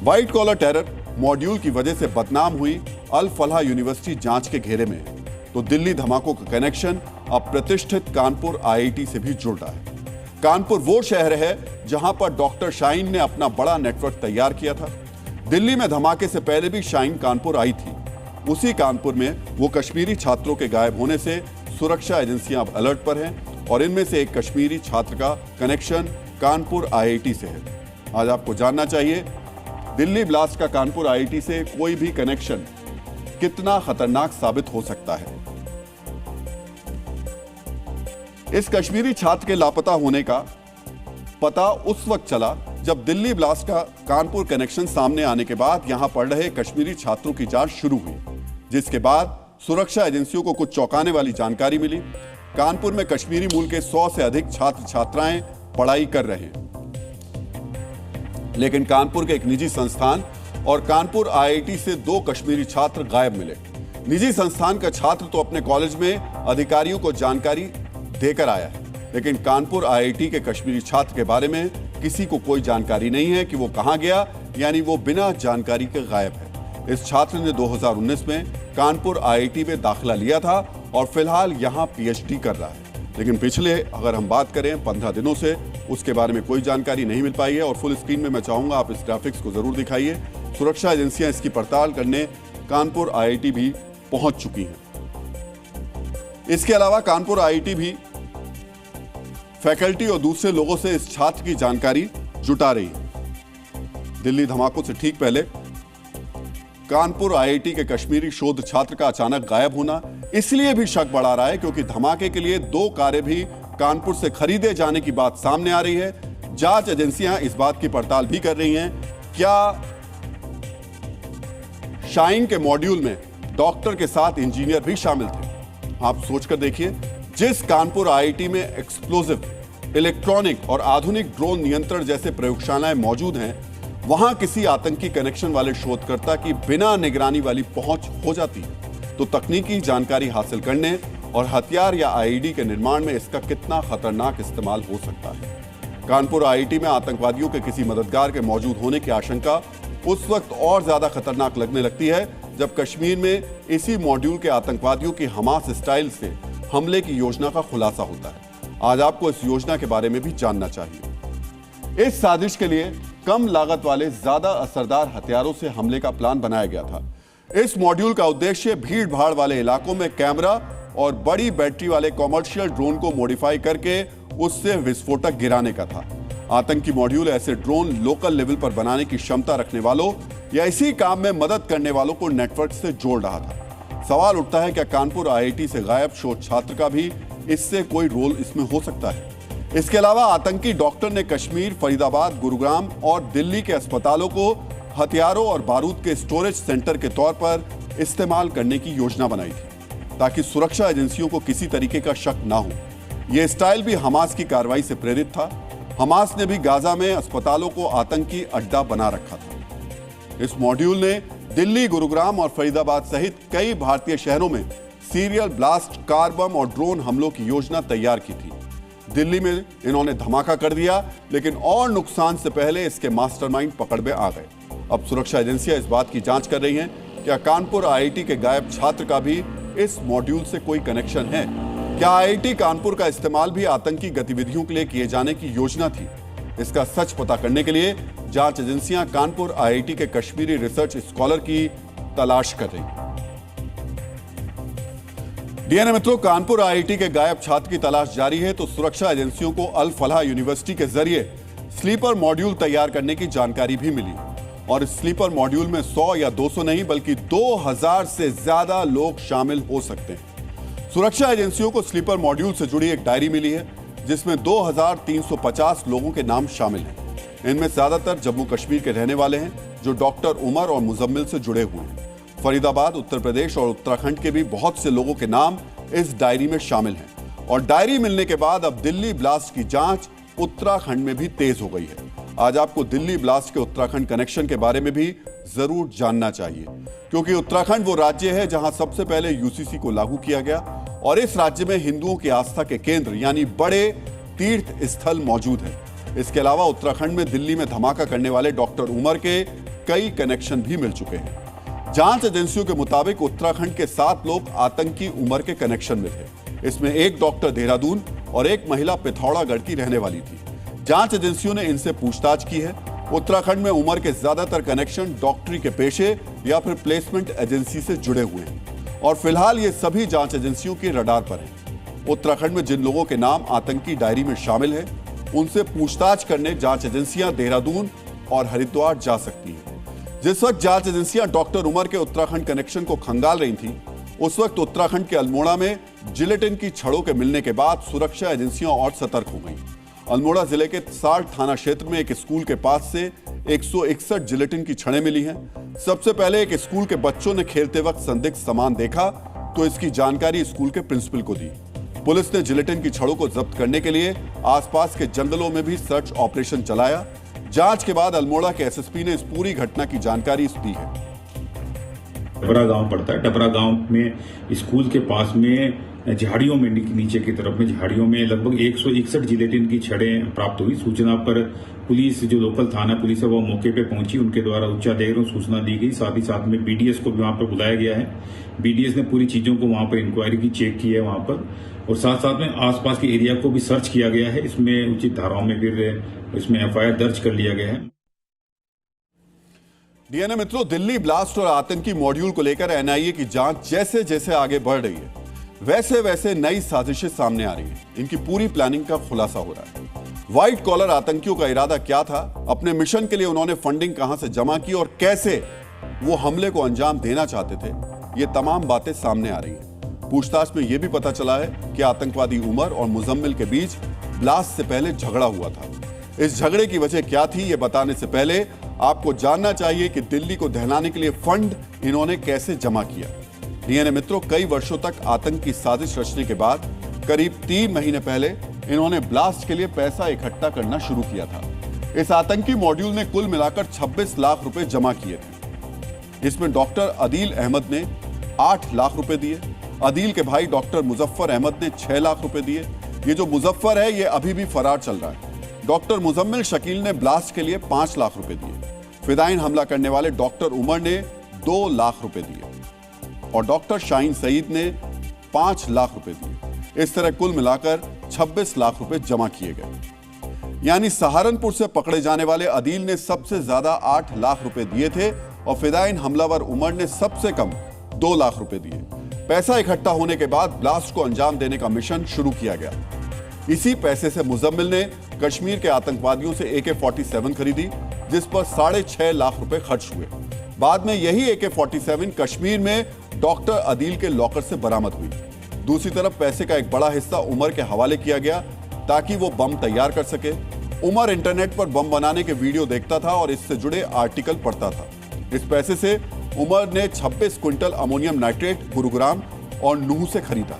White collar terror module की वजह से बदनाम हुई अल फलाह यूनिवर्सिटी जांच के घेरे में है, तो दिल्ली धमाकों का कनेक्शन अब प्रतिष्ठित कानपुर आईआईटी से भी जुड़ रहा है। कानपुर वो शहर है जहां पर डॉक्टर शाहीन ने अपना बड़ा नेटवर्क तैयार किया था। दिल्ली में धमाके से पहले भी शाहीन कानपुर आई थी। उसी कानपुर में वो कश्मीरी छात्रों के गायब होने से सुरक्षा एजेंसियां अब अलर्ट पर हैं और इनमें से एक कश्मीरी छात्र का कनेक्शन कानपुर आईआईटी से है। आज आपको जानना चाहिए दिल्ली ब्लास्ट का कानपुर आईआईटी से कोई भी कनेक्शन कितना खतरनाक साबित हो सकता है। इस कश्मीरी छात्र के लापता होने का पता उस वक्त चला जब दिल्ली ब्लास्ट का कानपुर कनेक्शन सामने आने के बाद यहां पढ़ रहे कश्मीरी छात्रों की जांच शुरू हुई, जिसके बाद सुरक्षा एजेंसियों को कुछ चौंकाने वाली जानकारी मिली। कानपुर में कश्मीरी मूल के 100 से अधिक छात्र छात्राएं पढ़ाई कर रहे हैं, लेकिन कानपुर के एक निजी संस्थान और कानपुर आईआईटी से 2 कश्मीरी छात्र गायब मिले। निजी संस्थान का छात्र तो अपने कॉलेज में अधिकारियों को जानकारी देकर आया है, लेकिन कानपुर आईआईटी के कश्मीरी छात्र के बारे में किसी को कोई जानकारी नहीं है कि वो कहां गया, यानी वो बिना जानकारी के गायब है। इस छात्र ने 2019 में कानपुर आईआईटी में दाखिला लिया था और फिलहाल यहां पीएचडी कर रहा है, लेकिन पिछले अगर हम बात करें 15 दिनों से उसके बारे में कोई जानकारी नहीं मिल पाई है। और फुल स्क्रीन में मैं चाहूंगा आप इस ग्राफिक्स को जरूर दिखाइए। सुरक्षा एजेंसियां इसकी पड़ताल करने कानपुर आईआईटी भी पहुंच चुकी हैं। इसके अलावा कानपुर आईआईटी भी फैकल्टी और दूसरे लोगों से इस छात्र की जानकारी जुटा रही है। दिल्ली धमाकों से ठीक पहले कानपुर आईआईटी के कश्मीरी शोध छात्र का अचानक गायब होना इसलिए भी शक बढ़ा रहा है क्योंकि धमाके के लिए 2 कारें भी कानपुर से खरीदे जाने की बात सामने आ रही है। जांच एजेंसियां इस बात की पड़ताल भी कर रही हैं क्या शाहीन के मॉड्यूल में डॉक्टर के साथ इंजीनियर भी शामिल थे। आप सोचकर देखिए, जिस कानपुर आईआईटी में एक्सप्लोजिव, इलेक्ट्रॉनिक और आधुनिक ड्रोन नियंत्रण जैसे प्रयोगशालाएं मौजूद हैं, वहां किसी आतंकी कनेक्शन वाले शोधकर्ता की बिना निगरानी वाली पहुंच हो जाती तो तकनीकी जानकारी हासिल करने और हथियार या आईईडी के निर्माण में इसका कितना खतरनाक इस्तेमाल हो सकता है। कानपुर आईआईटी में आतंकवादियों के किसी मददगार के मौजूद होने की आशंका उस वक्त और ज्यादा खतरनाक लगने लगती है जब कश्मीर में इसी मॉड्यूल के आतंकवादियों की हमास स्टाइल से हमले की योजना का खुलासा होता है। आज आपको इस योजना के बारे में भी जानना चाहिए। इस साजिश के लिए कम लागत वाले ज्यादा असरदार हथियारों से हमले का प्लान बनाया गया था। इस मॉड्यूल का उद्देश्य भीड़ भाड़ वाले इलाकों में कैमरा और बड़ी बैटरी वाले कॉमर्शियल ड्रोन को मॉडिफाई करके उससे विस्फोटक गिराने का था। आतंकी मॉड्यूल ऐसे ड्रोन लोकल लेवल पर बनाने की क्षमता रखने वालों या इसी काम में मदद करने वालों को नेटवर्क से जोड़ रहा था। सवाल उठता है क्या कानपुर आईआईटी से गायब शोध छात्र का भी इससे कोई रोल इसमें हो सकता है। इसके अलावा आतंकी डॉक्टर ने कश्मीर, फरीदाबाद, गुरुग्राम और दिल्ली के अस्पतालों को हथियारों और बारूद के स्टोरेज सेंटर के तौर पर इस्तेमाल करने की योजना बनाई थी ताकि सुरक्षा एजेंसियों को किसी तरीके का शक ना हो। यह स्टाइल भी हमास की कार्रवाई से प्रेरित था। हमास ने भी गाजा में अस्पतालों को आतंकी अड्डा बना रखा था। इस मॉड्यूल ने दिल्ली, गुरुग्राम और फरीदाबाद सहित कई भारतीय शहरों में सीरियल ब्लास्ट, कार बम और ड्रोन हमलों की योजना तैयार की थी। दिल्ली में इन्होंने धमाका कर दिया, लेकिन और नुकसान से पहले इसके मास्टरमाइंड पकड़ में आ गए। अब सुरक्षा एजेंसियां इस बात की जांच कर रही हैं क्या कानपुर आईआईटी के गायब छात्र का भी इस मॉड्यूल से कोई कनेक्शन है। क्या आईआईटी कानपुर का इस्तेमाल भी आतंकी गतिविधियों के लिए किए जाने की योजना थी। इसका सच पता करने के लिए जांच एजेंसियां कानपुर आईआईटी के कश्मीरी रिसर्च स्कॉलर की तलाश कर रही हैं। डीएनए मित्रों, कानपुर आईआईटी के गायब छात्र की तलाश जारी है तो सुरक्षा एजेंसियों को अल फलाह यूनिवर्सिटी के जरिए स्लीपर मॉड्यूल तैयार करने की जानकारी भी मिली और इस स्लीपर मॉड्यूल में 100 या 200 नहीं बल्कि 2000 से ज्यादा लोग शामिल हो सकते हैं। सुरक्षा एजेंसियों को स्लीपर मॉड्यूल से जुड़ी एक डायरी मिली है जिसमें 2350 लोगों के नाम शामिल हैं। इनमें ज्यादातर जम्मू कश्मीर के रहने वाले हैं जो डॉक्टर उमर और मुजम्मिल से जुड़े हुए हैं। फरीदाबाद, उत्तर प्रदेश और उत्तराखंड के भी बहुत से लोगों के नाम इस डायरी में शामिल हैं और डायरी मिलने के बाद अब दिल्ली ब्लास्ट की जांच उत्तराखंड में भी तेज हो गई है। आज आपको दिल्ली ब्लास्ट के उत्तराखंड कनेक्शन के बारे में भी जरूर जानना चाहिए क्योंकि उत्तराखंड वो राज्य है जहां सबसे पहले यूसीसी को लागू किया गया और इस राज्य में हिंदुओं की आस्था के केंद्र यानी बड़े तीर्थ स्थल मौजूद हैं। इसके अलावा उत्तराखंड में दिल्ली में धमाका करने वाले डॉक्टर उमर के कई कनेक्शन भी मिल चुके हैं। जांच एजेंसियों के मुताबिक उत्तराखंड के 7 लोग आतंकी उमर के कनेक्शन में थे। इसमें एक डॉक्टर देहरादून और एक महिला पिथौरागढ़ की रहने वाली थी। जांच एजेंसियों ने इनसे पूछताछ की है। उत्तराखंड में उमर के ज्यादातर कनेक्शन डॉक्टरी के पेशे या फिर प्लेसमेंट एजेंसी से जुड़े हुए हैं और फिलहाल ये सभी जांच एजेंसियों के रडार पर हैं। उत्तराखंड में जिन लोगों के नाम आतंकी डायरी में शामिल हैं, उनसे पूछताछ करने जांच एजेंसियां देहरादून और हरिद्वार जा सकती हैं। जिस वक्त जांच एजेंसियां डॉक्टर उमर के उत्तराखंड कनेक्शन को खंगाल रही थी, उस वक्त उत्तराखंड के अल्मोड़ा में जिलेटिन की छड़ों के मिलने के बाद सुरक्षा एजेंसियां और सतर्क हो गईं। अल्मोड़ा जिले के साल्ट थाना क्षेत्र में एक स्कूल के पास से 161 जिलेटिन की छड़ें मिली हैं। सबसे पहले एक स्कूल के बच्चों ने खेलते वक्त संदिग्ध सामान देखा तो इसकी जानकारी स्कूल के प्रिंसिपल को दी। पुलिस ने जिलेटिन की छड़ों को जब्त करने के लिए आसपास के जंगलों में भी सर्च ऑपरेशन चलाया। जांच के बाद अल्मोड़ा के एसएसपी ने इस पूरी घटना की जानकारी दी है। डबरा गांव पड़ता है। डबरा गांव में स्कूल के पास में झाड़ियों में नीचे की तरफ में झाड़ियों में लगभग 161 जिलेटिन की छड़ें प्राप्त हुई। सूचना पर पुलिस, जो लोकल थाना पुलिस है, वो मौके पे पहुंची। उनके द्वारा उच्चाधिकारियों को सूचना दी गई। साथ ही साथ में बीडीएस को भी वहां पर बुलाया गया है। बीडीएस ने पूरी चीजों को वहां पर इंक्वायरी की, चेक की है वहां पर, और साथ साथ में आसपास के एरिया को भी सर्च किया गया है। इसमें उचित धाराओं में फिर इसमें एफआईआर दर्ज कर लिया गया है। डीएनए मित्रों, दिल्ली ब्लास्ट और आतंकी मॉड्यूल को लेकर एनआईए की जांच जैसे जैसे आगे बढ़ रही है, वैसे वैसे नई साजिशें सामने आ रही हैं। इनकी पूरी प्लानिंग का खुलासा हो रहा है। व्हाइट कॉलर आतंकियों का इरादा क्या था, अपने मिशन के लिए उन्होंने फंडिंग कहां से जमा की और कैसे वो हमले को अंजाम देना चाहते थे, ये तमाम बातें सामने आ रही हैं। पूछताछ में यह भी पता चला है कि आतंकवादी उमर और मुजम्मिल के बीच ब्लास्ट से पहले झगड़ा हुआ था। इस झगड़े की वजह क्या थी, ये बताने से पहले आपको जानना चाहिए कि दिल्ली को दहलाने के लिए फंड इन्होंने कैसे जमा किया। डीएनए मित्रों, कई वर्षों तक आतंक की साजिश रचने के बाद करीब 3 महीने पहले इन्होंने ब्लास्ट के लिए पैसा इकट्ठा करना शुरू किया था। इस आतंकी मॉड्यूल ने कुल मिलाकर 26 लाख रुपए जमा किए थे। इसमें डॉक्टर अदील अहमद ने 8 लाख रुपए दिए। अदील के भाई डॉक्टर मुजफ्फर अहमद ने 6 लाख रुपए दिए। ये जो मुजफ्फर है, ये अभी भी फरार चल रहा है। डॉक्टर मुजम्मिल शकील ने ब्लास्ट के लिए 5 लाख रुपए दिए। फिदायीन हमला करने वाले डॉक्टर उमर ने 2 लाख रुपए दिए और डॉक्टर शाहीन सईद ने 5 लाख रुपए दिए। इस तरह कुल मिलाकर 26 लाख रुपए जमा किए गए। यानी सहारनपुर से पकड़े जाने वाले अदील ने सबसे ज्यादा 8 लाख रुपए दिए थे और फिदायीन हमलावर उमर ने सबसे कम 2 लाख रुपए दिए। पैसा इकट्ठा होने के बाद ब्लास्ट को अंजाम देने का मिशन शुरू किया गया। इसी पैसे से मुजम्मिल ने कश्मीर के आतंकवादियों से AK-47 खरीदी, जिस पर 6.5 लाख रुपए खर्च हुए। बाद में यही AK-47 कश्मीर में डॉक्टर अदील के लॉकर से बरामद हुई। दूसरी तरफ पैसे का एक बड़ा हिस्सा उमर के हवाले किया गया ताकि वो बम तैयार कर सके। उमर इंटरनेट पर बम बनाने के वीडियो देखता था और इससे जुड़े आर्टिकल पढ़ता था। इस पैसे से उमर ने 26 क्विंटल अमोनियम नाइट्रेट गुरुग्राम और नूह से खरीदा।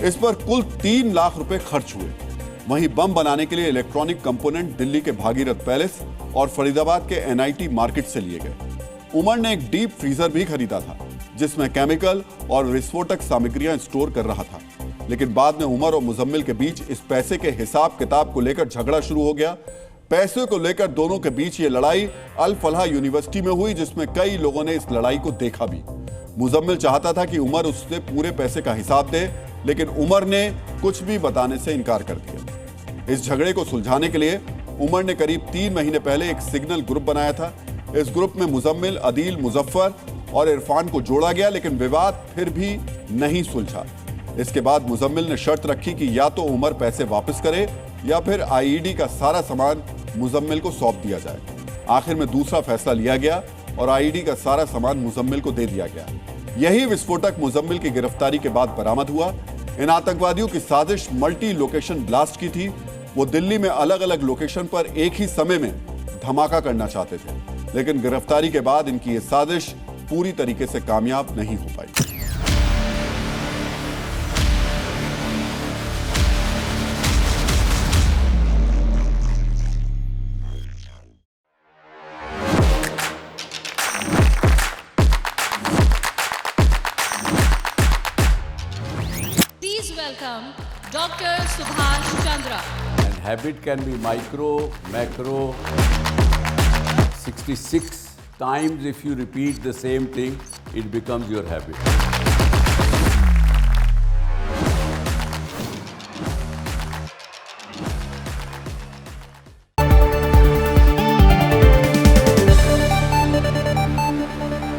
इस पर कुल 3 लाख रुपए खर्च हुए। वहीं बम बनाने के लिए इलेक्ट्रॉनिक कंपोनेंट दिल्ली के भागीरथ पैलेस और फरीदाबाद के NIT मार्केट से लिए गए। उमर ने एक डीप फ्रीजर भी खरीदा था, जिसमें केमिकल और विस्फोटक सामग्रियां स्टोर कर रहा था। लेकिन बाद में उमर और मुजम्मिल के बीच इस पैसे के हिसाब किताब को लेकर झगड़ा शुरू हो गया। पैसे को लेकर दोनों के बीच ये लड़ाई अल फलाह यूनिवर्सिटी में हुई, जिसमें कई लोगों ने इस लड़ाई को देखा भी। मुजम्मिल चाहता था कि उमर उससे पूरे पैसे का हिसाब दे, लेकिन उमर ने कुछ भी बताने से इनकार कर दिया। इस झगड़े को सुलझाने के लिए उमर ने करीब 3 महीने पहले एक सिग्नल ग्रुप बनाया था। इस ग्रुप में मुजम्मिल, अदील, मुजफ्फर और इरफान को जोड़ा गया, लेकिन विवाद फिर भी नहीं सुलझा। इसके बाद मुजम्मिल ने शर्त रखी कि या तो उमर पैसे वापस करे या फिर IED का सारा सामान मुजम्मिल को सौंप दिया जाए। आखिर में दूसरा फैसला लिया गया और IED का सारा सामान मुजम्मिल को दे दिया गया। यही विस्फोटक मुजम्मिल की गिरफ्तारी के बाद बरामद हुआ। इन आतंकवादियों की साजिश मल्टी लोकेशन ब्लास्ट की थी। वो दिल्ली में अलग अलग लोकेशन पर एक ही समय में धमाका करना चाहते थे, लेकिन गिरफ्तारी के बाद इनकी ये साजिश पूरी तरीके से कामयाब नहीं हो पाई। Please welcome Dr. Subhash Chandra. And habit can be micro, macro, 66 times if you repeat the same thing, it becomes your habit.